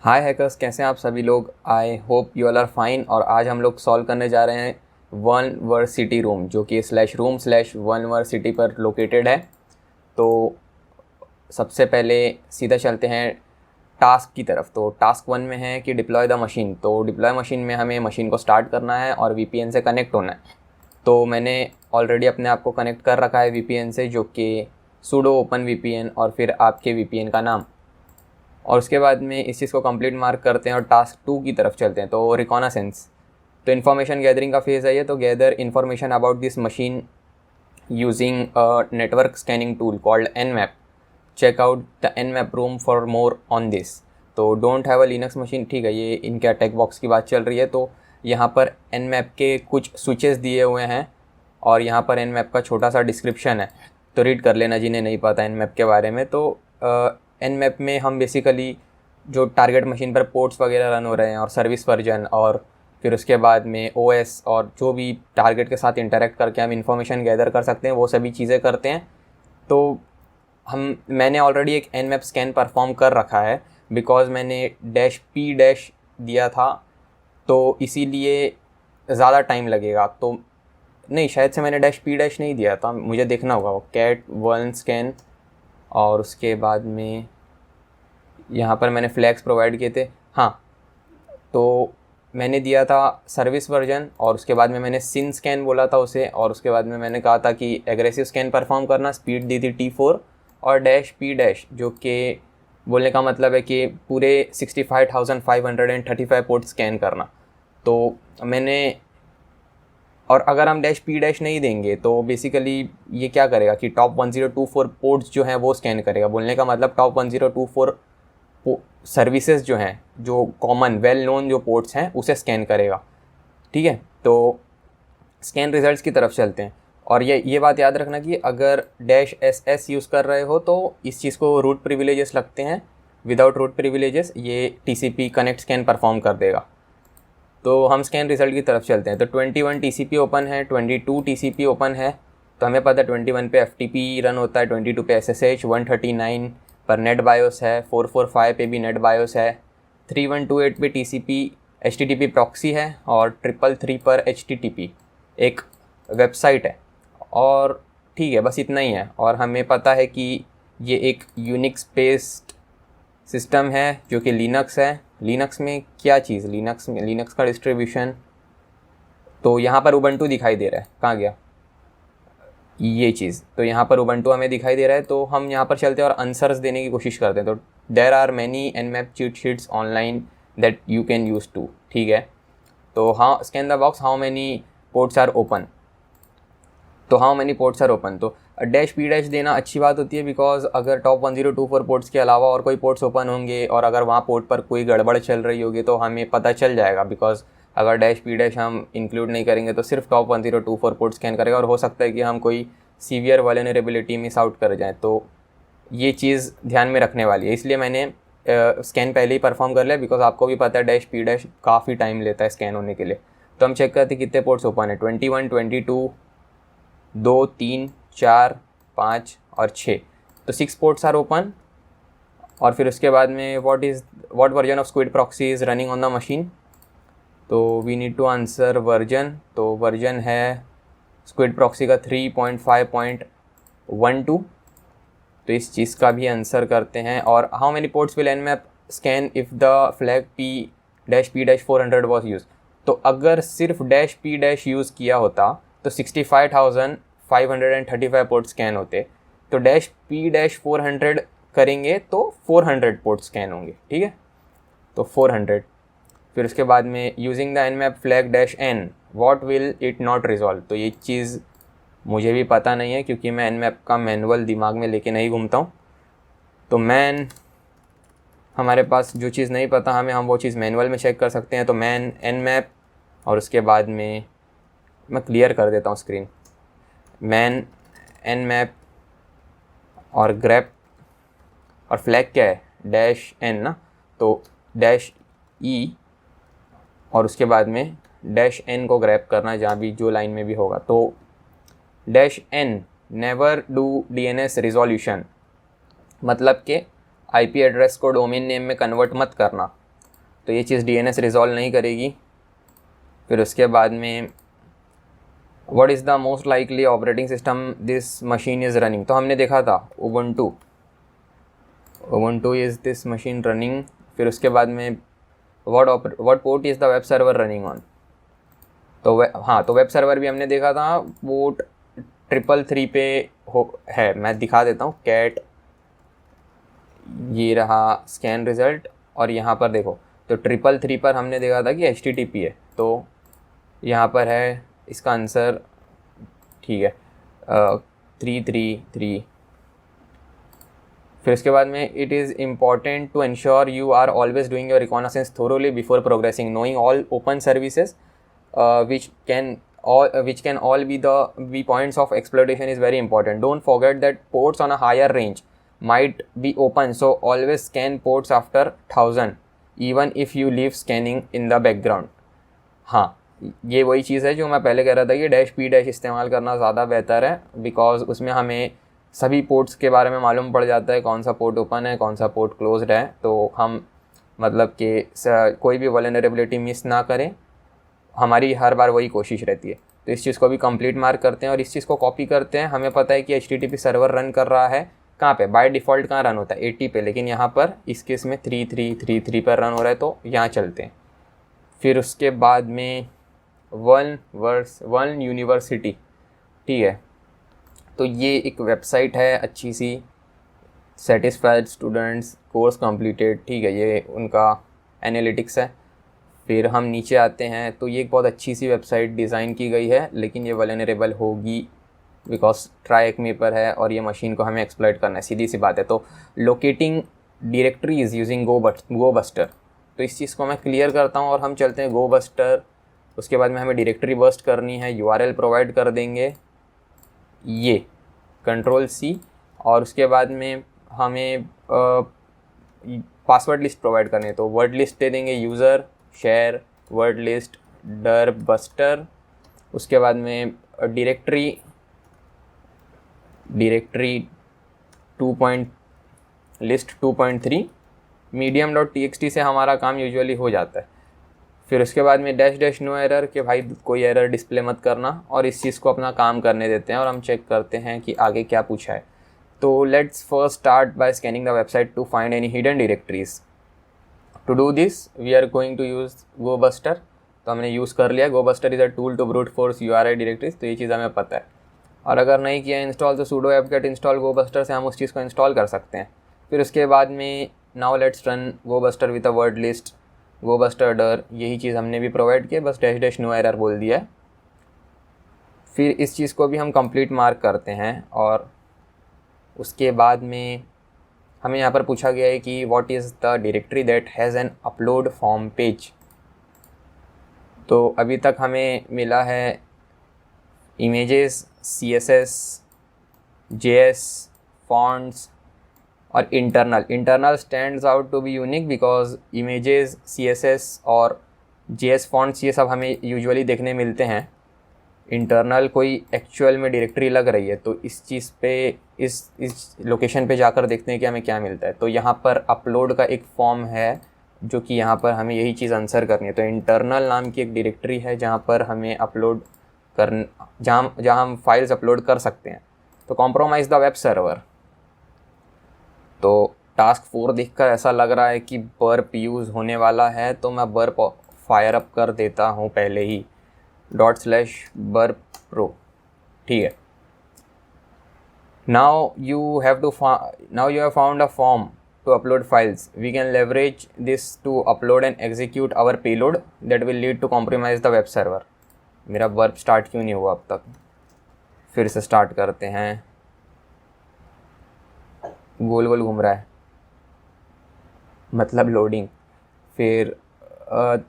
हाय hackers, कैसे हैं आप सभी लोग। I hope you all are fine. और आज हम लोग सॉल्व करने जा रहे हैं वन वर्सिटी रूम, जो कि /room/वन वर्सिटी पर लोकेटेड है। तो सबसे पहले सीधा चलते हैं टास्क की तरफ। तो टास्क 1 में है कि डिप्लॉय द मशीन। तो डिप्लॉय मशीन में हमें मशीन को स्टार्ट करना है और वीपीएन से कनेक्ट होना है। तो मैंने ऑलरेडी अपने आप को कनेक्ट कर रखा है वीपीएन से, जो कि sudo ओपन वीपीएन और फिर आपके वीपीएन का नाम। और उसके बाद में इस चीज़ को कंप्लीट मार्क करते हैं और टास्क 2 की तरफ चलते हैं। तो रिकॉनासेंस, तो इन्फॉर्मेशन गैदरिंग का फेज़ है ये। तो gather information about this machine using a network scanning tool called nmap। Check out the nmap room for more on this. तो don't have a Linux machine, ठीक है, ये इनके अटैक बॉक्स की बात चल रही है। तो यहाँ पर nmap के कुछ स्विचेस दिए हुए हैं और यहाँ पर nmap का छोटा सा डिस्क्रिप्शन है, तो रीड कर लेना जिन्हें नहीं पता nmap के बारे में। तो nmap में हम बेसिकली जो टारगेट मशीन पर पोर्ट्स वगैरह रन हो रहे हैं और सर्विस वर्जन, और फिर उसके बाद में ओएस और जो भी टारगेट के साथ इंटरेक्ट करके हम इंफॉर्मेशन गैदर कर सकते हैं, वो सभी चीज़ें करते हैं। तो मैंने ऑलरेडी एक nmap स्कैन परफॉर्म कर रखा है, बिकॉज़ मैंने -p- दिया था, तो इसीलिए ज़्यादा टाइम लगेगा। तो नहीं, शायद से मैंने -p- नहीं दिया था, मुझे देखना होगा। वो cat1 स्कैन और उसके बाद में यहाँ पर मैंने फ्लैग्स प्रोवाइड किए थे। हाँ, तो मैंने दिया था सर्विस वर्जन और उसके बाद में मैंने सिन स्कैन बोला था उसे, और उसके बाद में मैंने कहा था कि एग्रेसिव स्कैन परफॉर्म करना, स्पीड दी थी T4 और -p- जो कि बोलने का मतलब है कि पूरे 65,535 पोर्ट स्कैन करना। तो मैंने, और अगर हम -p- नहीं देंगे तो बेसिकली ये क्या करेगा कि टॉप 1024 पोर्ट्स जो हैं वो स्कैन करेगा। बोलने का मतलब टॉप 1024 सर्विसेज जो हैं, जो कॉमन वेल नोन जो पोर्ट्स हैं, उसे स्कैन करेगा। ठीक है, तो स्कैन रिजल्ट्स की तरफ चलते हैं। और ये बात याद रखना कि अगर -SS यूज़ कर रहे हो तो इस चीज़ को रूट प्रिविलेजेस लगते हैं। विदाउट रूट प्रिविलेजेस ये TCP कनेक्ट स्कैन परफॉर्म कर देगा। तो हम स्कैन रिजल्ट की तरफ चलते हैं। तो 21 TCP ओपन है, 22 TCP ओपन है। तो हमें पता है 21 पे FTP रन होता है, 22 पे SSH, 139 पर नेट बायोस है, 445 पे भी नेट बायोस है, 3128 पे TCP HTTP प्रॉक्सी है, और 333 पर HTTP एक वेबसाइट है। और ठीक है, बस इतना ही है। और हमें पता है कि ये एक यूनिक्स बेस्ड सिस्टम है जो कि लिनक्स है। लिनक्स में क्या चीज़, लिनक्स का डिस्ट्रीब्यूशन, तो यहाँ पर उबंटू दिखाई दे रहा है, कहाँ गया ये चीज़। तो यहाँ पर उबंटू हमें दिखाई दे रहा है। तो हम यहाँ पर चलते हैं और आंसर्स देने की कोशिश करते हैं। तो there are many nmap cheat sheets online that you can use to. ठीक है, तो हाँ, scan the box, how many ports are open. तो how many ports are open, तो -p- देना अच्छी बात होती है, बिकॉज अगर टॉप 1024 पोर्ट्स के अलावा और कोई पोर्ट्स ओपन होंगे और अगर वहाँ पोर्ट पर कोई गड़बड़ चल रही होगी तो हमें पता चल जाएगा। बिकॉज अगर -p- हम इंक्लूड नहीं करेंगे तो सिर्फ टॉप 1024 पोर्ट स्कैन करेगा, और हो सकता है कि हम कोई सीवियर वल्नरेबिलिटी मिस आउट कर जाएँ। तो ये चीज़ ध्यान में रखने वाली है, इसलिए मैंने स्कैन पहले ही परफॉर्म कर लिया। बिकॉज आपको भी पता है -p- काफ़ी टाइम लेता है स्कैन होने के लिए। तो हम चेक करते हैं कितने पोर्ट्स ओपन है। 21, 22, 2, 3, 4, 5 और 6। तो 6 पोर्ट्स आर ओपन। और फिर उसके बाद में what version of squid proxy is running on the machine. तो we need to answer version. तो वर्जन है स्क्विड प्रॉक्सी का 3.5.12। तो इस चीज़ का भी आंसर करते हैं। और how many ports will nmap scan if the flag p-400 was use. तो अगर सिर्फ -p- यूज़ किया होता तो 65,535 पोर्ट स्कैन होते। तो -p-400 करेंगे तो 400 पोर्ट स्कैन होंगे। ठीक है, तो 400। फिर उसके बाद में using the nmap flag -n what will it not resolve. तो ये चीज़ मुझे भी पता नहीं है, क्योंकि मैं nmap का मैनुअल दिमाग में लेके नहीं घूमता हूँ। तो हमारे पास जो चीज़ नहीं पता हमें, हम वो चीज़ मैनुअल में चेक कर सकते हैं। तो nmap, और उसके बाद में मैं क्लियर कर देता हूँ स्क्रीन। nmap और grep, और फ्लैग क्या है, -n ना। तो -e और उसके बाद में -n को ग्रैप करना जहाँ भी, जो लाइन में भी होगा। तो -n never do DNS resolution, मतलब कि IP एड्रेस को डोमेन नेम में कन्वर्ट मत करना। तो ये चीज़ DNS रिजॉल्व नहीं करेगी। फिर उसके बाद में what is the most likely operating system this machine is running, तो हमने देखा था Ubuntu is this machine running. फिर उसके बाद में what port is the web server running on, तो तो वेब सर्वर भी हमने देखा था, पोर्ट 333 पे है। मैं दिखा देता हूँ, कैट, ये रहा स्कैन रिज़ल्ट, और यहाँ पर देखो तो 333 पर हमने देखा था कि HTTP है, तो यहाँ पर है इसका आंसर, ठीक है 333। फिर उसके बाद में it is important to ensure you are always doing your reconnaissance thoroughly before progressing, knowing all open services which can all be points of exploitation is very important. Don't forget that ports on a higher range might be open, so always scan ports after 1000 even if you leave scanning in the background. हाँ, ये वही चीज़ है जो मैं पहले कह रहा था कि -p- इस्तेमाल करना ज़्यादा बेहतर है, बिकॉज उसमें हमें सभी पोर्ट्स के बारे में मालूम पड़ जाता है, कौन सा पोर्ट ओपन है, कौन सा पोर्ट क्लोज्ड है, तो हम मतलब कि कोई भी वल्नरेबिलिटी मिस ना करें, हमारी हर बार वही कोशिश रहती है। तो इस चीज़ को भी कंप्लीट मार्क करते हैं और इस चीज़ को कॉपी करते हैं। हमें पता है कि HTTP सर्वर रन कर रहा है कहाँ पे, बाय डिफ़ॉल्ट कहाँ रन होता है 80 पे, लेकिन यहाँ पर इस केस में 3333 पर रन हो रहा है, तो यहाँ चलते हैं। फिर उसके बाद में वन यूनिवर्सिटी, ठीक है, तो ये एक वेबसाइट है अच्छी सी, सेटिस्फाइड स्टूडेंट्स कोर्स कंप्लीटेड, ठीक है, ये उनका एनालिटिक्स है। फिर हम नीचे आते हैं तो ये एक बहुत अच्छी सी वेबसाइट डिज़ाइन की गई है, लेकिन ये वल्नरेबल होगी बिकॉज ट्राई पर है और ये मशीन को हमें एक्सप्लॉइट करना है, सीधी सी बात है। तो लोकेटिंग डायरेक्टरीज यूजिंग गोबस्टर, तो इस चीज़ को मैं क्लियर करता हूँ और हम चलते हैं गोबस्टर। उसके बाद में हमें डायरेक्टरी बस्ट करनी है, URL प्रोवाइड कर देंगे, ये Ctrl+C, और उसके बाद में हमें पासवर्ड लिस्ट प्रोवाइड करनी है, तो वर्ड लिस्ट दे देंगे, यूज़र शेयर वर्ड लिस्ट डर बस्टर। उसके बाद में डायरेक्टरी 2.3 medium.txt से हमारा काम यूजुअली हो जाता है। फिर उसके बाद में --नो एरर, कि भाई कोई एरर डिस्प्ले मत करना, और इस चीज़ को अपना काम करने देते हैं और हम चेक करते हैं कि आगे क्या पूछा है। तो let's first start by scanning the website to find any hidden directories. To do this we are going to use Gobuster, तो हमने यूज़ कर लिया। Gobuster is a tool to brute force URI directories, तो ये चीज़ हमें पता है। और अगर नहीं किया इंस्टॉल तो sudo apt-get इंस्टॉल गोबस्टर से हम उस चीज़ को इंस्टॉल कर सकते हैं। फिर उसके बाद में now let's run Gobuster with a word list Gobuster dir, यही चीज़ हमने भी प्रोवाइड किया, बस --नो एरर बोल दिया है। फिर इस चीज़ को भी हम कंप्लीट मार्क करते हैं और उसके बाद में हमें यहाँ पर पूछा गया है कि what is the directory that has an upload form page. तो अभी तक हमें मिला है इमेजेस, CSS, JS, फॉन्ट्स और internal stands out to be unique because images, CSS और JS फॉन्ट्स ये सब हमें यूजुअली देखने मिलते हैं। इंटरनल कोई एक्चुअल में डायरेक्टरी लग रही है, तो इस चीज़ पे इस लोकेशन पे जाकर देखते हैं कि हमें क्या मिलता है। तो यहाँ पर अपलोड का एक फॉर्म है जो कि यहाँ पर हमें यही चीज़ आंसर करनी है। तो इंटरनल नाम की एक डायरेक्टरी है जहाँ पर हमें अपलोड जहाँ हम फाइल्स अपलोड कर सकते हैं। तो कॉम्प्रोमाइज़ द वेब सर्वर, तो टास्क 4 देखकर ऐसा लग रहा है कि बर्प यूज़ होने वाला है, तो मैं बर्प फायर अप कर देता हूँ पहले ही, ./burp pro, ठीक है। Now you have found a form to upload files. We can leverage this to upload and execute our payload that will lead to compromise the web server. मेरा burp start क्यों नहीं हुआ अब तक, फिर से स्टार्ट करते हैं। गोल गोल घूम रहा है, मतलब लोडिंग। फिर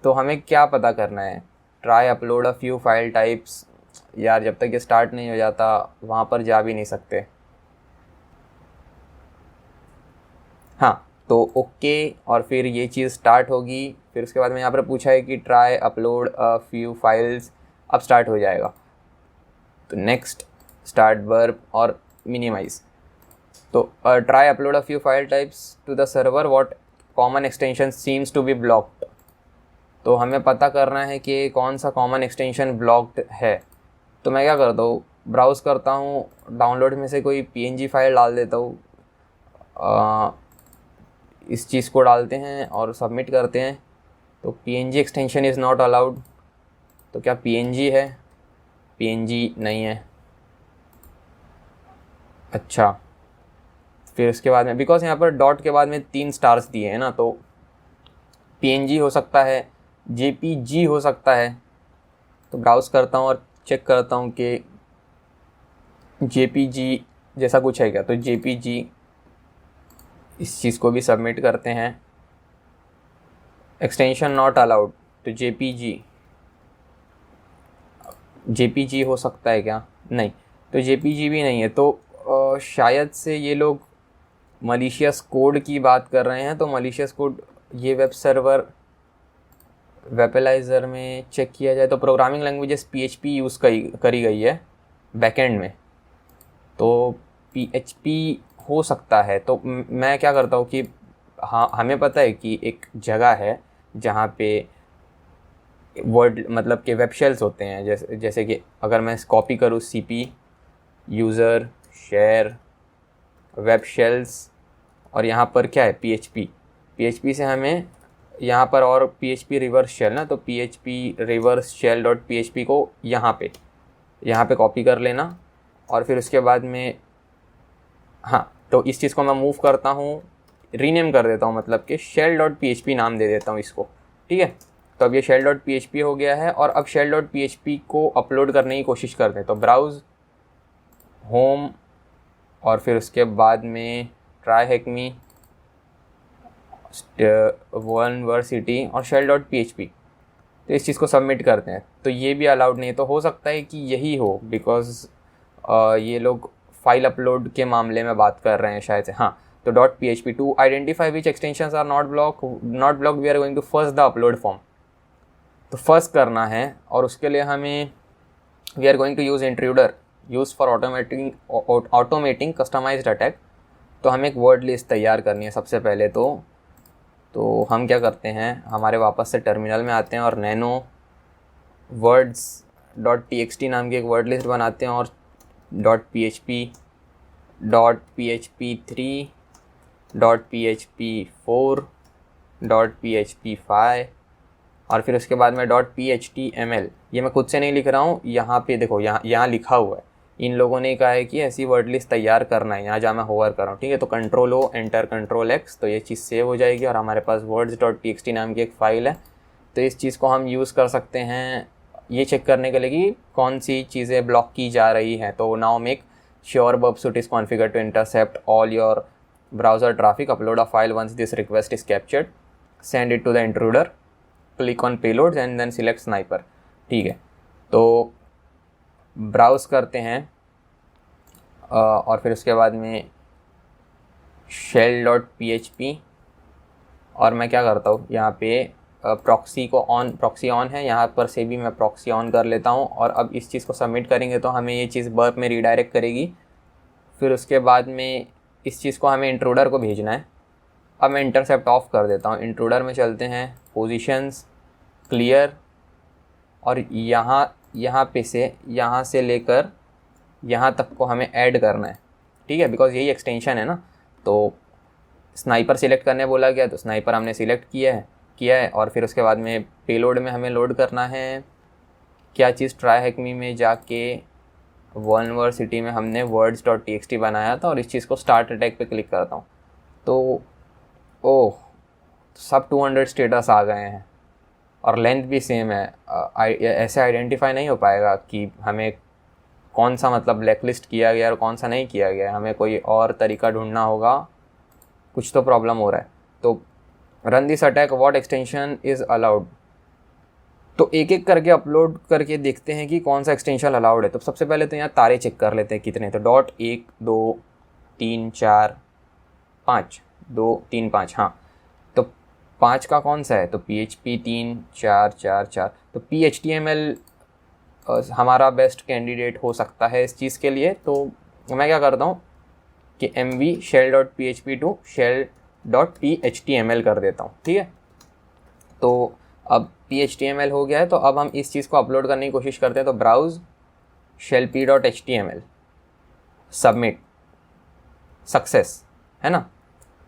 तो हमें क्या पता करना है, try upload a few file types. यार जब तक ये स्टार्ट नहीं हो जाता वहाँ पर जा भी नहीं सकते। हाँ, तो ओके, और फिर ये चीज़ स्टार्ट होगी। फिर उसके बाद में यहाँ पर पूछा है कि try upload a few files, अब स्टार्ट हो जाएगा। तो नेक्स्ट स्टार्ट बर्प और मिनिमाइज। तो try upload a few file types to the server, what common extension seems to be blocked. तो हमें पता करना है कि कौन सा कॉमन एक्सटेंशन ब्लॉक्ड है। तो मैं क्या करता हूँ, ब्राउज़ करता हूँ, डाउनलोड में से कोई PNG फाइल डाल देता हूँ, इस चीज़ को डालते हैं और सबमिट करते हैं। तो PNG extension is not allowed. तो क्या PNG है? PNG नहीं है। अच्छा, फिर उसके बाद में, बिकॉज यहाँ पर डॉट के बाद में 3 स्टार्स दिए हैं ना, तो PNG हो सकता है, JPG हो सकता है। तो ब्राउज़ करता हूँ और चेक करता हूँ कि JPG जैसा कुछ है क्या। तो JPG, इस चीज़ को भी सबमिट करते हैं। Extension not allowed. तो JPG हो सकता है क्या? नहीं, तो JPG भी नहीं है। तो शायद से ये लोग मलिशियस कोड की बात कर रहे हैं। तो मलिशियस कोड, ये वेब सर्वर वेबलाइज़र में चेक किया जाए तो प्रोग्रामिंग लैंग्वेजेस PHP यूज़ करी गई है बैकएंड में। तो PHP हो सकता है। तो मैं क्या करता हूँ कि हाँ, हमें पता है कि एक जगह है जहाँ पे वर्ड मतलब कि वेब शेल्स होते हैं। जैसे कि अगर मैं कॉपी करूँ CP user share web shells, और यहाँ पर क्या है PHP से हमें यहाँ पर और PHP रिवर्स शेल ना, तो PHP reverse shell dot PHP को यहाँ पे कॉपी कर लेना। और फिर उसके बाद में हाँ, तो इस चीज़ को मैं मूव करता हूँ, रीनेम कर देता हूँ, मतलब कि शेल डॉट PHP नाम दे देता हूँ इसको। ठीक है, तो अब ये शेल डॉट PHP हो गया है। और अब शेल डॉट PHP को अपलोड करने की कोशिश करते हैं। तो ब्राउज़ होम और फिर उसके बाद में ट्राई हैकमी यूनिवर्सिटी और शेल डॉट PHP, तो इस चीज़ को सबमिट करते हैं। तो ये भी अलाउड नहीं है। तो हो सकता है कि यही हो, बिकॉज ये लोग फाइल अपलोड के मामले में बात कर रहे हैं शायद से। हाँ, तो .php to identify which extensions are not blocked we are going to first the upload form. तो फर्स्ट करना है और उसके लिए हमें we are going to use intruder use for automating customized attack. तो हमें एक वर्ड लिस्ट तैयार करनी है सबसे पहले। तो हम क्या करते हैं, हमारे वापस से टर्मिनल में आते हैं और नैनो वर्ड्स .txt नाम की एक वर्ड लिस्ट बनाते हैं और .php .php3 .php4 .php5 और फिर उसके बाद में .html। ये मैं खुद से नहीं लिख रहा हूँ, यहाँ पे देखो, यहाँ लिखा हुआ है। इन लोगों ने कहा है कि ऐसी वर्ड लिस्ट तैयार करना है। यहाँ जहाँ मैं होवर कर रहा हूँ, ठीक है। तो Ctrl+O एंटर Ctrl+X, तो ये चीज़ सेव हो जाएगी और हमारे पास words.txt नाम की एक फ़ाइल है। तो इस चीज़ को हम यूज़ कर सकते हैं ये चेक करने के लिए कि कौन सी चीज़ें ब्लॉक की जा रही हैं। तो now make sure Burp Suite is configured to intercept all your browser traffic, upload a file once this request is captured, send it to the intruder, click on payloads and then select sniper. ठीक है, तो browse करते हैं और फिर उसके बाद में shell.php और मैं क्या करता हूँ, यहाँ पे प्रॉक्सी ऑन है, यहाँ पर से भी मैं प्रॉक्सी ऑन कर लेता हूँ। और अब इस चीज़ को सबमिट करेंगे तो हमें ये चीज़ बर्प में रीडायरेक्ट करेगी। फिर उसके बाद में इस चीज़ को हमें इंट्रूडर को भेजना है। अब मैं इंटरसेप्ट ऑफ कर देता हूँ। इंट्रूडर में चलते हैं, पोजीशंस, क्लियर, और यहाँ से लेकर यहाँ तक को हमें ऐड करना है। ठीक है, बिकॉज यही एक्सटेंशन है ना। तो स्नाइपर सिलेक्ट करने बोला गया, तो स्नाइपर हमने सिलेक्ट किया है। और फिर उसके बाद में पेलोड में हमें लोड करना है क्या चीज़, ट्राई हैकमी में जाके यूनिवर्सिटी में हमने words.txt बनाया था और इस चीज़ को स्टार्ट अटैक पे क्लिक करता हूँ। तो ओह, सब 200 स्टेटस आ गए हैं और लेंथ भी सेम है। ऐसे आइडेंटिफाई नहीं हो पाएगा कि हमें कौन सा मतलब ब्लैकलिस्ट किया गया और कौन सा नहीं किया गया। हमें कोई और तरीका ढूंढना होगा, कुछ तो प्रॉब्लम हो रहा है। तो run this attack, what extension is allowed. तो एक एक करके अपलोड करके देखते हैं कि कौन सा एक्सटेंशन अलाउड है। तो सबसे पहले तो यहाँ तारे चेक कर लेते हैं कितने। तो .1 2 3 4 5 2 3 5, हाँ, तो 5 का कौन सा है, तो PHP 3 4 4 4। तो PHTML हमारा बेस्ट कैंडिडेट हो सकता है इस चीज़ के लिए। तो मैं क्या करता हूँ कि MV shell.php to shell.html कर देता हूँ। ठीक है, तो अब PHTML हो गया है, तो अब हम इस चीज़ को अपलोड करने की कोशिश करते हैं। तो browse shell p.html submit success, है ना।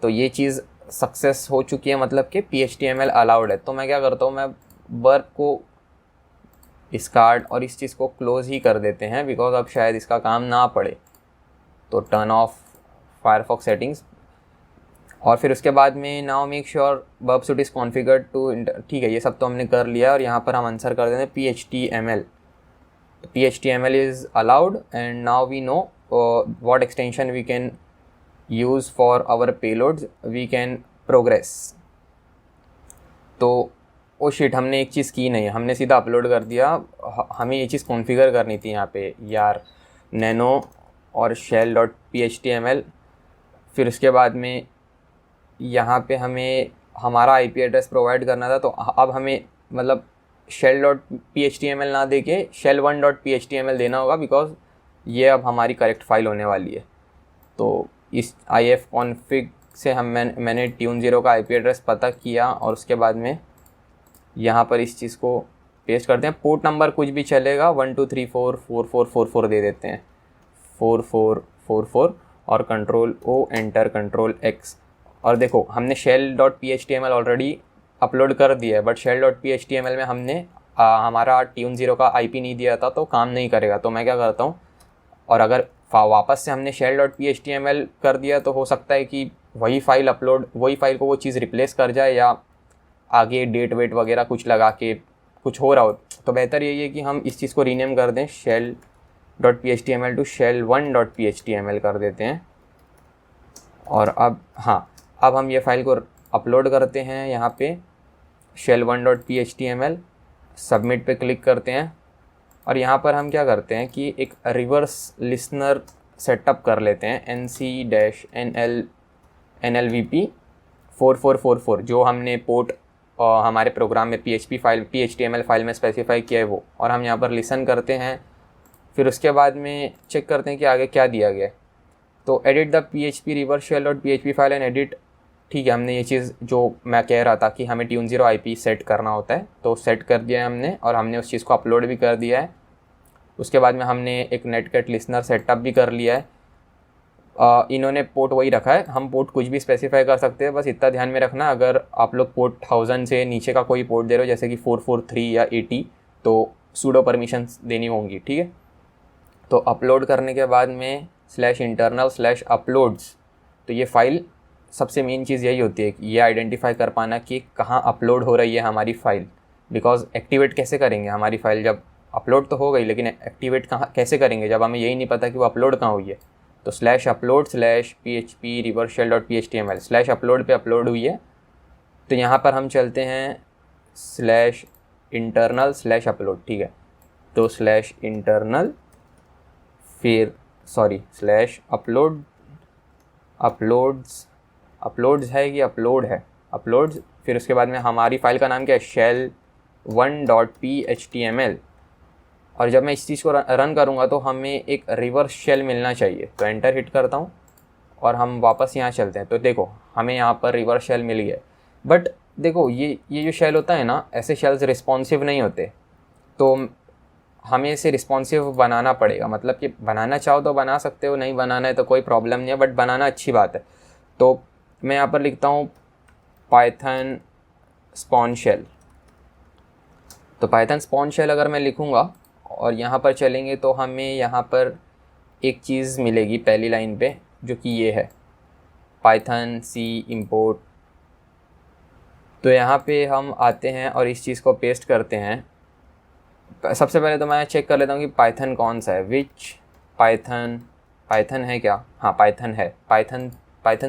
तो ये चीज़ सक्सेस हो चुकी है, मतलब कि PHTML अलाउड है। तो मैं क्या करता हूँ, मैं वर्क को डिस्कार्ड और इस चीज़ को क्लोज़ ही कर देते हैं, बिकॉज अब शायद इसका काम ना पड़े। तो टर्न ऑफ फायरफॉक्स सेटिंग्स, और फिर उसके बाद में now make sure Burp Suite is configured to, ठीक है, ये सब तो हमने कर लिया। और यहाँ पर हम आंसर कर देते हैं PHTML। तो PHTML is allowed and now we know what extension we can use for our payloads, we can progress। तो ओ शिट, हमने एक चीज़ की नहीं है, हमने सीधा अपलोड कर दिया। हमें ये चीज़ कॉन्फ़िगर करनी थी यहाँ पे यार, नैनो और shell.phtml। फिर उसके बाद में यहाँ पे हमें हमारा IP एड्रेस प्रोवाइड करना था। तो अब हमें मतलब shell.phtml ना दे के shell1.phtml देना होगा, बिकॉज ये अब हमारी करेक्ट फाइल होने वाली है। तो इस ifconfig से मैंने tune0 का IP एड्रेस पता किया, और उसके बाद में यहाँ पर इस चीज़ को पेस्ट करते हैं। पोर्ट नंबर कुछ भी चलेगा, 12344444 दे देते हैं, 4444, और Ctrl+O एंटर Ctrl+X। और देखो हमने shell.phtml ऑलरेडी अपलोड कर दिया है, बट shell.phtml में हमने हमारा tune0 का IP नहीं दिया था, तो काम नहीं करेगा। तो मैं क्या करता हूँ, और अगर वापस से हमने shell.phtml कर दिया तो हो सकता है कि वही फाइल को वो चीज़ रिप्लेस कर जाए, या आगे डेट वेट वगैरह कुछ लगा के कुछ हो रहा हो। तो बेहतर यही है कि हम इस चीज़ को रीनेम कर दें, shell.phtml टू shell1.phtml कर देते हैं। और अब हम ये फाइल को अपलोड करते हैं यहाँ पे shell1.phtml, सबमिट पे क्लिक करते हैं। और यहाँ पर हम क्या करते हैं कि एक रिवर्स लिसनर सेटअप कर लेते हैं, nc-nlvp 4444, जो हमने पोर्ट हमारे प्रोग्राम में PHTML फाइल में स्पेसिफाई किया है वो। और हम यहाँ पर लिसन करते हैं, फिर उसके बाद में चेक करते हैं कि आगे क्या दिया गया है। तो edit the PHP reverse shell.php file and edit, ठीक है, हमने ये चीज़ जो मैं कह रहा था कि हमें tune0 IP सेट करना होता है, तो सेट कर दिया है हमने, और हमने उस चीज़ को अपलोड भी कर दिया है। उसके बाद में हमने एक नेटकट लिसनर सेटअप भी कर लिया है। इन्होंने पोर्ट वही रखा है, हम पोर्ट कुछ भी स्पेसिफाई कर सकते हैं, बस इतना ध्यान में रखना, अगर आप लोग पोर्ट 1000 से नीचे का कोई पोर्ट दे रहे हो, जैसे कि 443 या 80, तो सूडो परमिशंस देनी होंगी, ठीक है। तो अपलोड करने के बाद में /internal/uploads, तो ये फाइल, सबसे मेन चीज़ यही होती है कि ये आइडेंटिफाई कर पाना कि कहाँ अपलोड हो रही है हमारी फ़ाइल, बिकॉज एक्टिवेट कैसे करेंगे हमारी फ़ाइल, जब अपलोड तो हो गई लेकिन एक्टिवेट कैसे करेंगे जब हमें यही नहीं पता कि वो अपलोड कहाँ हुई है। तो /upload/php reverse shell.phtml /upload पे अपलोड हुई है। तो यहाँ पर हम चलते हैं /internal/upload, ठीक है। तो /internal फिर /upload अपलोड्स है कि अपलोड है, अपलोड्स, फिर उसके बाद में हमारी फ़ाइल का नाम क्या है, shell1.phtml। और जब मैं इस चीज़ को रन करूँगा तो हमें एक रिवर्स शेल मिलना चाहिए। तो एंटर हिट करता हूँ और हम वापस यहाँ चलते हैं। तो देखो हमें यहाँ पर रिवर्स शेल मिल गया। बट देखो ये जो शेल होता है ना, ऐसे शेल्स रिस्पॉन्सिव नहीं होते, तो हमें इसे रिस्पॉन्सिव बनाना पड़ेगा। मतलब कि बनाना चाहो तो बना सकते हो, नहीं बनाना है तो कोई प्रॉब्लम नहीं है, बट बनाना अच्छी बात है। तो मैं यहाँ पर लिखता हूँ पाइथन स्पॉन शेल। तो पाइथन स्पॉन शेल अगर मैं लिखूँगा और यहाँ पर चलेंगे तो हमें यहाँ पर एक चीज़ मिलेगी पहली लाइन पे, जो कि ये है पाइथन सी इम्पोर्ट। तो यहाँ पे हम आते हैं और इस चीज़ को पेस्ट करते हैं। सबसे पहले तो मैं चेक कर लेता हूँ कि पाइथन कौन सा है, विच पाइथन है क्या, हाँ पाइथन है, पाइथन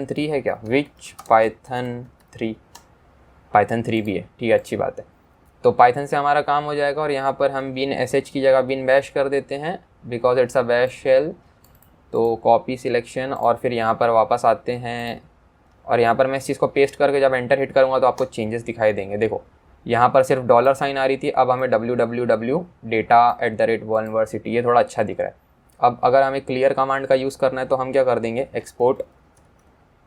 3 है क्या, विच पाइथन 3 भी है, ठीक है, अच्छी बात है। तो पाइथन से हमारा काम हो जाएगा। और यहाँ पर हम bin sh की जगह bin bash कर देते हैं, because it's a bash shell. तो कॉपी सिलेक्शन, और फिर यहाँ पर वापस आते हैं, और यहाँ पर मैं इस चीज़ को पेस्ट करके जब एंटर हिट करूँगा तो आपको चेंजेस दिखाई देंगे। देखो यहाँ पर सिर्फ $साइन आ रही थी, अब हमें www.data@1university, ये थोड़ा अच्छा दिख रहा है। अब अगर हमें क्लियर कमांड का यूज़ करना है तो हम क्या कर देंगे, export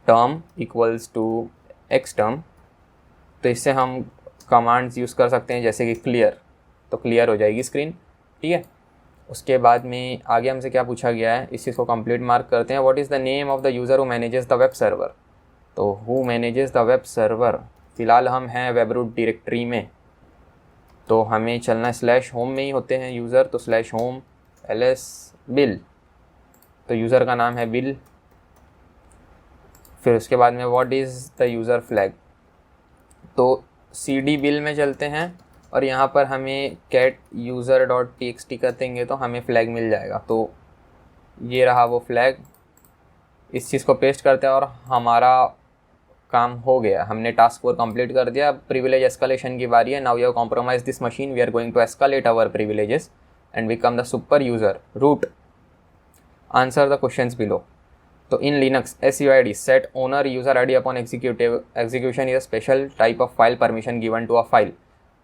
term equals to xterm. तो इससे हम कमांड्स यूज़ कर सकते हैं जैसे कि क्लियर, तो क्लियर हो जाएगी स्क्रीन, ठीक है। उसके बाद में आगे हमसे क्या पूछा गया है, इस चीज़ को कंप्लीट मार्क करते हैं। What is the name of the user who manages the web server, तो who manages the web server, फ़िलहाल हम हैं वेब रूट डायरेक्टरी में, तो हमें चलना स्लैश होम में ही होते हैं यूज़र, तो स्लैश होम ls बिल, तो यूज़र का नाम है बिल। फिर उसके बाद में what is the user flag, तो cd बिल में चलते हैं और यहाँ पर हमें cat user.txt कर देंगे तो हमें फ्लैग मिल जाएगा। तो ये रहा वो फ्लैग, इस चीज़ को पेस्ट करते हैं और हमारा काम हो गया, हमने टास्क 4 कंप्लीट कर दिया। प्रिविलेज एस्केलेशन की बारी है। Now we have compromise this machine, we are going to escalate our privileges and become the super user root. Answer the questions below. तो in Linux, SUID set owner user ID upon execution is a special type of file permission given to a file.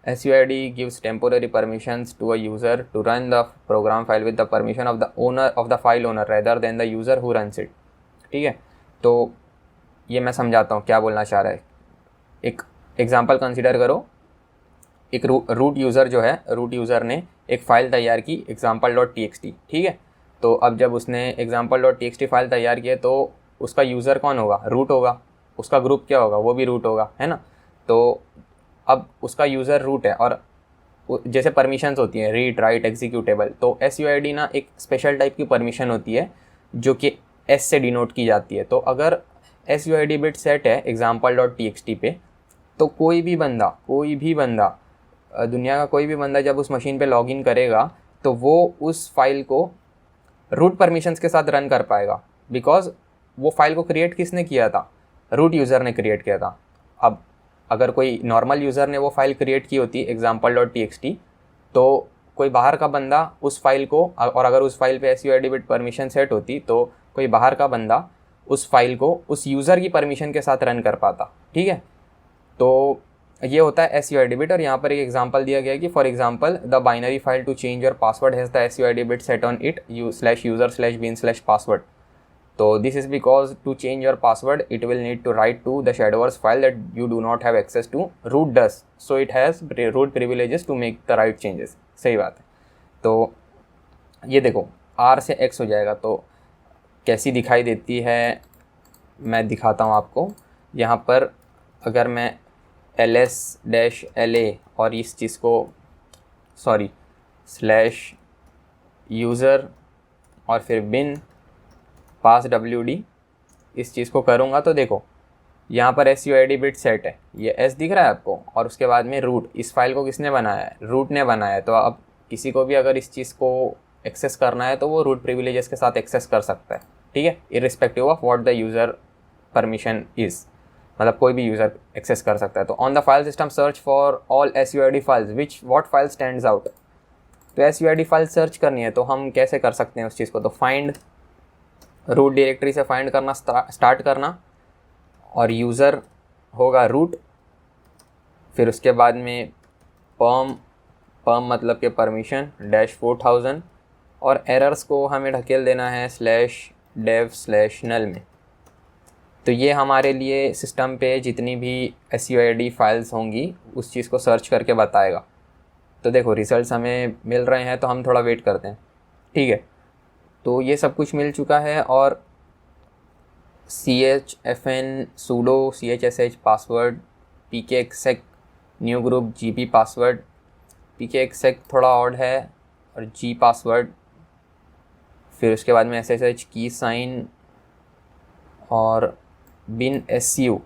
SUID gives temporary permissions to a user to run the program file with the permission of the owner of the file owner rather than the user who runs it. ठीक है, तो ये मैं समझाता हूँ क्या बोलना चाह रहा है। एक एग्जांपल कंसिडर करो, एक रूट यूज़र जो है, रूट यूज़र ने एक फ़ाइल तैयार की example.txt, ठीक है। तो अब जब उसने example.txt फाइल तैयार किया तो उसका यूज़र कौन होगा, रूट होगा, उसका ग्रुप क्या होगा, वो भी रूट होगा, है ना। तो अब उसका यूज़र रूट है और जैसे परमिशंस होती हैं रीड राइट एग्जीक्यूटेबल, तो SUID ना एक स्पेशल टाइप की परमिशन होती है जो कि S से डिनोट की जाती है। तो अगर SUID बिट सेट है example.txt पे, तो कोई भी बंदा दुनिया का कोई भी बंदा जब उस मशीन पे लॉगिन करेगा तो वो उस फाइल को रूट परमिशंस के साथ रन कर पाएगा, बिकॉज वो फाइल को क्रिएट किसने किया था, रूट यूज़र ने क्रिएट किया था। अब अगर कोई नॉर्मल यूज़र ने वो फाइल क्रिएट की होती example.txt, तो कोई बाहर का बंदा उस फाइल को, और अगर उस फाइल पे SUID बिट परमिशन सेट होती तो कोई बाहर का बंदा उस फाइल को उस यूज़र की परमिशन के साथ रन कर पाता, ठीक है। तो ये होता है SUID बिट। और यहाँ पर एक एग्जांपल दिया गया है कि for example the binary file to change your password has the SUID bit set on it /user/bin/password। तो this is because to change your password it will need to write to the shadows file that you do not have access to, root does, so it has root privileges to make the right changes. सही बात है। तो ये देखो R से X हो जाएगा, तो कैसी दिखाई देती है मैं दिखाता हूँ आपको। यहाँ पर अगर मैं ls-la और इस चीज़ को /user और फिर bin pass wd इस चीज़ को करूँगा तो देखो यहाँ पर SUID बिट सेट है, ये S दिख रहा है आपको, और उसके बाद में रूट, इस फाइल को किसने बनाया है, रूट ने बनाया है। तो अब किसी को भी अगर इस चीज़ को एक्सेस करना है तो वो रूट प्रिविलेजेस के साथ एक्सेस कर सकता है, ठीक है, irrespective of what the user permission is, मतलब कोई भी यूज़र एक्सेस कर सकता है। तो on the file system search for all SUID files what file stands out. तो SUID फाइल सर्च करनी है तो हम कैसे कर सकते हैं उस चीज़ को, तो फाइंड, रूट डायरेक्टरी से फाइंड करना स्टार्ट करना, और यूज़र होगा रूट, फिर उसके बाद में पर्म मतलब के परमिशन -4000, और एरर्स को हमें ढकेल देना है /dev/null में। तो ये हमारे लिए सिस्टम पे जितनी भी SUID फाइल्स होंगी उस चीज़ को सर्च करके बताएगा। तो देखो रिजल्ट्स हमें मिल रहे हैं, तो हम थोड़ा वेट करते हैं, ठीक है। तो ये सब कुछ मिल चुका है, और chfn sudo chsh password pkexec new group gp password, pkexec थोड़ा ऑड है, और g पासवर्ड, फिर उसके बाद में ssh की साइन, और bin su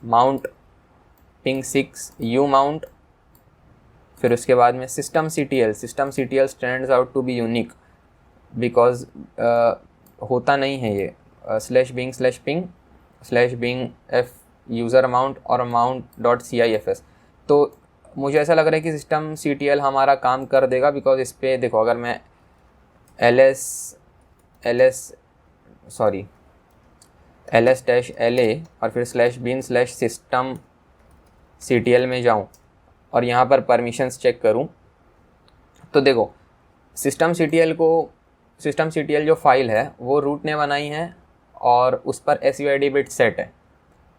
mount ping 6 u mount, फिर उसके बाद में system ctl stands out to be unique because होता नहीं है ये, /bing/ping/bing f यूज़र अमाउंट और amount.cifs। तो मुझे ऐसा लग रहा है कि सिस्टम ctl हमारा काम कर देगा, बिकॉज इस पर देखो अगर मैं ls-la और फिर /bin/system ctl में जाऊँ और यहाँ पर परमिशंस चेक करूँ, तो देखो सिस्टम ctl जो फाइल है वो रूट ने बनाई है और उस पर SUID बिट सेट है,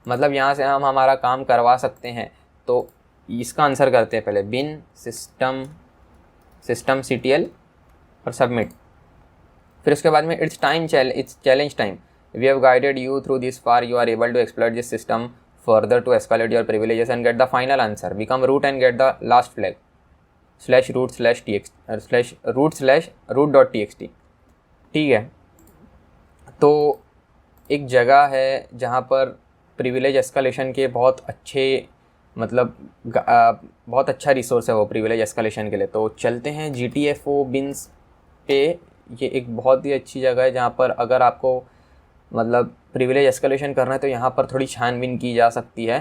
मतलब यहाँ से हम हमारा काम करवा सकते हैं। तो इसका आंसर करते हैं पहले, बिन सिस्टम CTL और सबमिट। फिर उसके बाद में it's challenge time, we have guided you through this far, you are able to explore this system further to escalate your privileges and get the final answer, become root and get the last flag /root/root.txt। ठीक है, तो एक जगह है जहाँ पर privilege escalation के बहुत अच्छे मतलब बहुत अच्छा रिसोर्स है वो प्रिविलेज एस्केलेशन के लिए। तो चलते हैं GTFO बिन्स पे। ये एक बहुत ही अच्छी जगह है जहाँ पर अगर आपको मतलब प्रिविलेज एस्केलेशन करना है तो यहाँ पर थोड़ी छानबीन की जा सकती है।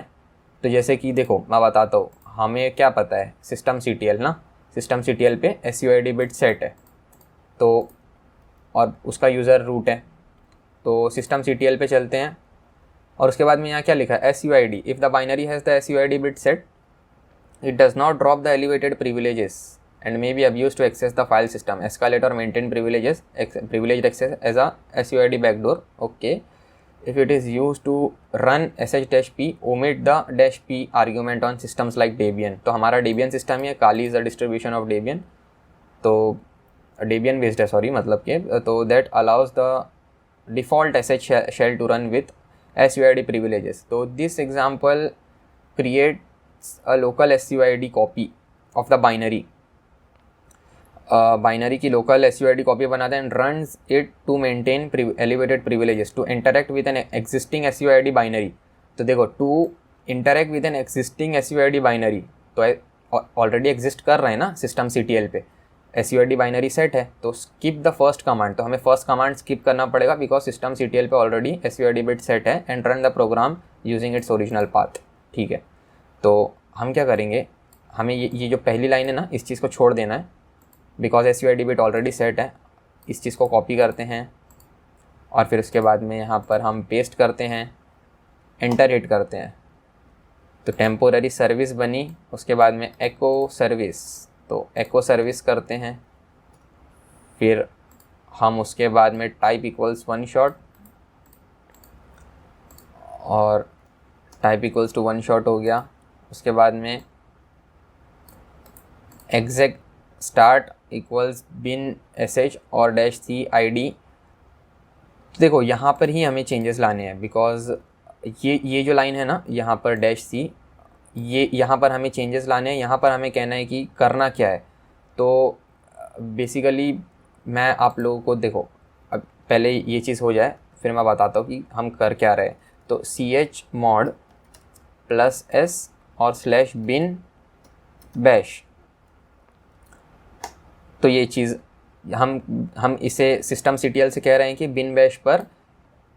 तो जैसे कि देखो मैं बताता हूँ, हमें क्या पता है सिस्टम CTL ना, सिस्टम CTL पे SUID बिट सेट है तो और उसका यूज़र रूट है। तो सिस्टम CTL पे चलते हैं और उसके बाद में यहाँ क्या लिखा है, SUID, if the binary has the SUID bit set it does not drop the elevated privileges and may be abused to access the file system, escalate or maintain privileged access as a SUID backdoor. Okay, if it is used to run sh-p, omit the -p argument on systems like Debian। तो हमारा Debian system ही है, Kali is a distribution of Debian, तो Debian based है sorry, मतलब कि तो that allows the default sh shell to run with SUID privileges। तो this example creates a local SUID copy of the binary, binary की local SUID copy बनाता है and runs it to maintain elevated privileges to interact with an existing SUID binary. तो देखो, to interact with an existing SUID binary, तो already exist कर रहे हैं ना सिस्टम CTL पे, SUID बाइनरी सेट है। तो स्किप द फर्स्ट कमांड, तो हमें फर्स्ट कमांड स्किप करना पड़ेगा बिकॉज सिस्टम CTL पे ऑलरेडी SUID बिट सेट है and run the program using its original path. ठीक है, तो हम क्या करेंगे, हमें ये जो पहली लाइन है ना, इस चीज़ को छोड़ देना है because SUID bit already set है। इस चीज़ को कॉपी करते हैं और फिर उसके बाद में यहाँ पर हम पेस्ट करते हैं, एंटर हिट करते हैं। तो टेम्पोररी सर्विस बनी, उसके बाद में एको सर्विस, तो एको सर्विस करते हैं। फिर हम उसके बाद में टाइप इक्वल्स वन शॉट और type equals to one shot हो गया। उसके बाद में exec start equals bin sh और -c id। देखो यहाँ पर ही हमें चेंजेस लाने हैं बिकॉज ये जो लाइन है ना यहाँ पर -c, ये यहाँ पर हमें चेंजेस लाने हैं। यहाँ पर हमें कहना है कि करना क्या है। तो बेसिकली मैं आप लोगों को, देखो अब पहले ये चीज़ हो जाए फिर मैं बताता हूँ कि हम कर क्या रहे। तो chmod +s और /bin bash, तो ये चीज़ हम इसे सिस्टम CTL से कह रहे हैं कि बिन बैश पर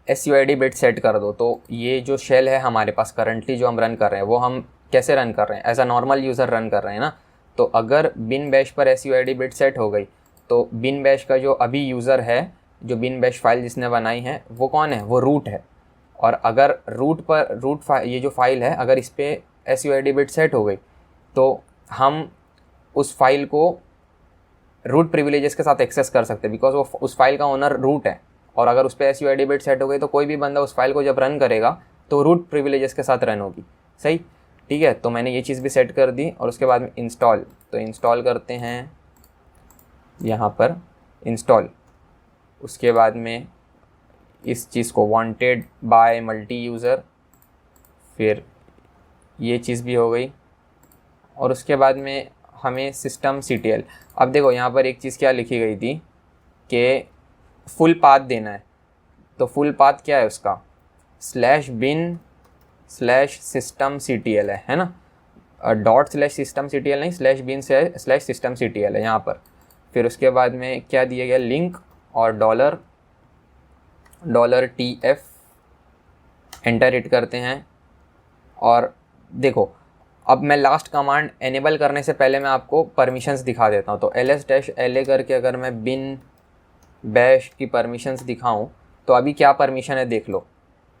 SUID बिट सेट कर दो। तो ये जो शेल है हमारे पास करंटली जो हम रन कर रहे हैं वो हम कैसे रन कर रहे हैं, as a normal user run कर रहे हैं ना। तो अगर बिन बैश पर SUID बिट सेट हो गई तो बिन बैश का जो अभी यूज़र है, जो बिन बैश फाइल जिसने बनाई है वो कौन है, वो रूट है। और अगर ये जो फाइल है अगर इस पर SUID बिट सेट हो गई तो हम उस फाइल को रूट प्रिविलेजेस के साथ एक्सेस कर सकते हैं बिकॉज वो उस फाइल का ओनर रूट है। और अगर उस पर SUID बिट सेट हो गई तो कोई भी बंदा उस फाइल को जब रन करेगा तो रूट प्रिविलेजेस के साथ रन होगी। सही, ठीक है। तो मैंने ये चीज़ भी सेट कर दी और उसके बाद में इंस्टॉल, तो इंस्टॉल करते हैं यहाँ पर इंस्टॉल। उसके बाद में इस चीज़ को वांटेड बाय मल्टी यूज़र, फिर ये चीज़ भी हो गई। और उसके बाद में हमें सिस्टम CTL, अब देखो यहाँ पर एक चीज़ क्या लिखी गई थी कि फुल पाथ देना है। तो फुल पाथ क्या है उसका, /bin/system CTL है ना, ./system CTL नहीं, /bin/system CTL है यहाँ पर। फिर उसके बाद में क्या दिया गया, लिंक और $TF, एंटर हिट करते हैं। और देखो अब मैं लास्ट कमांड एनेबल करने से पहले मैं आपको परमिशंस दिखा देता हूँ। तो ls-la करके अगर मैं बिन बैश की परमिशंस दिखाऊं तो अभी क्या परमिशन है देख लो।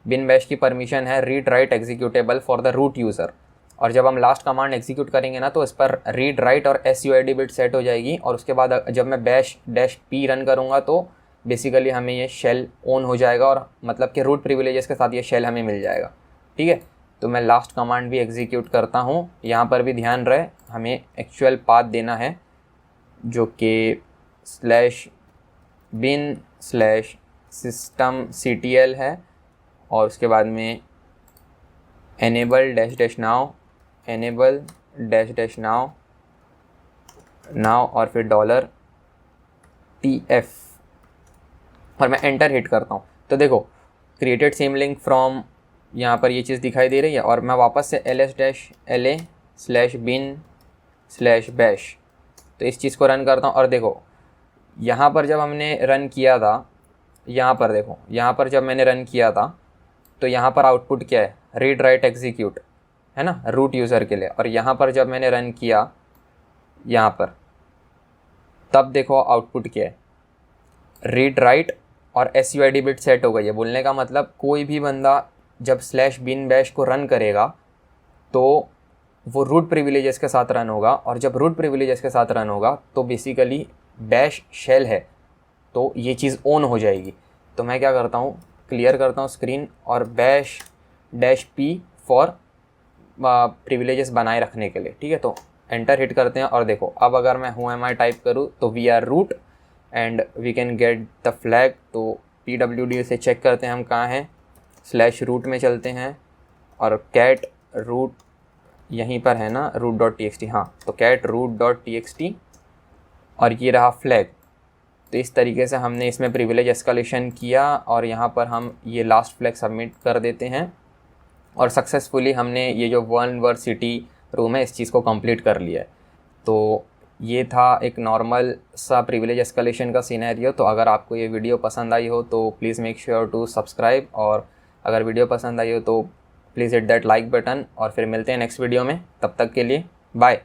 बिन बैश की परमिशन है read write executable for the root user. और जब हम लास्ट कमांड एग्जीक्यूट करेंगे ना तो इस पर रीड राइट और SUID बिट सेट हो जाएगी। और उसके बाद जब मैं -p रन करूँगा तो बेसिकली हमें ये शेल ऑन हो जाएगा और मतलब कि रूट प्रिविलेजेस के साथ ये शेल हमें मिल जाएगा। ठीक है, तो मैं लास्ट कमांड भी एग्जीक्यूट करता हूँ। यहाँ पर भी ध्यान रहे हमें एक्चुअल पाथ देना है जो कि /bin/systemctl है, और उसके बाद में enable -now और फिर $tf, और मैं एंटर हिट करता हूँ। तो देखो क्रिएटेड सेम लिंक फ्रॉम, यहाँ पर ये चीज़ दिखाई दे रही है, और मैं वापस से ls-la/bin/bash, तो इस चीज़ को रन करता हूँ। और देखो यहाँ पर जब हमने रन किया था, यहाँ पर देखो, यहाँ पर जब मैंने रन किया था तो यहाँ पर आउटपुट क्या है, रीड राइट एग्जीक्यूट है ना, रूट यूज़र के लिए। और यहाँ पर जब मैंने रन किया यहाँ पर, तब देखो आउटपुट क्या है, रीड राइट और SUID बिट सेट हो गई है। बोलने का मतलब कोई भी बंदा जब /bin/bash को रन करेगा तो वो रूट प्रिविलेजेस के साथ रन होगा, और जब रूट प्रिविलेजेस के साथ रन होगा तो बेसिकली बैश शेल है तो ये चीज़ ऑन हो जाएगी। तो मैं क्या करता हूँ, क्लियर करता हूँ स्क्रीन और -p फॉर प्रिविलेजेस बनाए रखने के लिए, ठीक है। तो एंटर हिट करते हैं, और देखो अब अगर मैं who am I टाइप करूँ तो we are root and we can get the flag. तो pwd से चेक करते हैं हम कहाँ हैं, /root में चलते हैं, और cat root यहीं पर है ना, root.txt, हाँ, तो cat root.txt, और ये रहा फ्लैग। तो इस तरीके से हमने इसमें प्रिविलेज एस्केलेशन किया, और यहाँ पर हम ये लास्ट फ्लैग सबमिट कर देते हैं, और सक्सेसफुली हमने ये जो वन-वर्सिटी रूम है इस चीज़ को कंप्लीट कर लिया है। तो ये था एक नॉर्मल सा प्रिविलेज एस्केलेशन का सिनेरियो। तो अगर आपको ये वीडियो पसंद आई हो तो please make sure to subscribe, और अगर वीडियो पसंद आई हो तो please hit that like button, और फिर मिलते हैं नेक्स्ट वीडियो में। तब तक के लिए बाय।